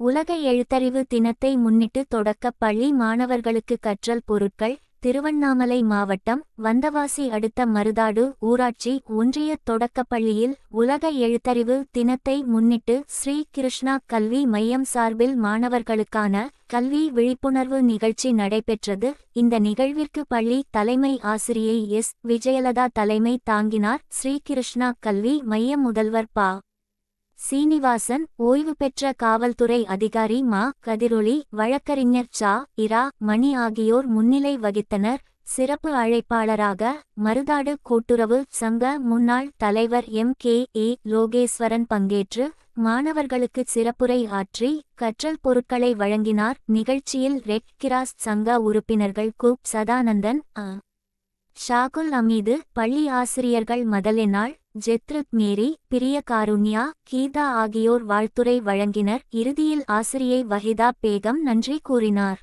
உலக எழுத்தறிவு தினத்தை முன்னிட்டு தொடக்கப் பள்ளி மாணவர்களுக்கு கற்றல் பொருட்கள். திருவண்ணாமலை மாவட்டம் வந்தவாசி அடுத்த மருதாடு ஊராட்சி ஒன்றிய தொடக்கப்பள்ளியில் உலக எழுத்தறிவு தினத்தை முன்னிட்டு ஸ்ரீ கிருஷ்ணா கல்வி மையம் சார்பில் மாணவர்களுக்கான கல்வி விழிப்புணர்வு நிகழ்ச்சி நடைபெற்றது. இந்த நிகழ்விற்கு பள்ளி தலைமை ஆசிரியை எஸ். விஜயலதா தலைமை தாங்கினார். ஸ்ரீ கிருஷ்ணா கல்வி மைய முதல்வர் பா. சீனிவாசன், ஓய்வு பெற்ற காவல்துறை அதிகாரி மா. கதிரொளி, வழக்கறிஞர் சா. இரா. மணி ஆகியோர் முன்னிலை வகித்தனர். சிறப்பு அழைப்பாளராக மருதாடு கூட்டுறவு சங்க முன்னாள் தலைவர் M.K.A. லோகேஸ்வரன் பங்கேற்று மாணவர்களுக்கு சிறப்புரை ஆற்றி கற்றல் பொருட்களை வழங்கினார். நிகழ்ச்சியில் ரெட் கிராஸ் சங்க உறுப்பினர்கள் கு. சதானந்தன், ஷாகுல் அமீது, பள்ளி ஆசிரியர்கள் மதலினாள், ஜெத்ருத் மேரி, பிரிய காருண்யா, கீதா ஆகியோர் வாழ்த்துரை வழங்கினர். இறுதியில் ஆசிரியை வஹிதா பேகம் நன்றி கூறினார்.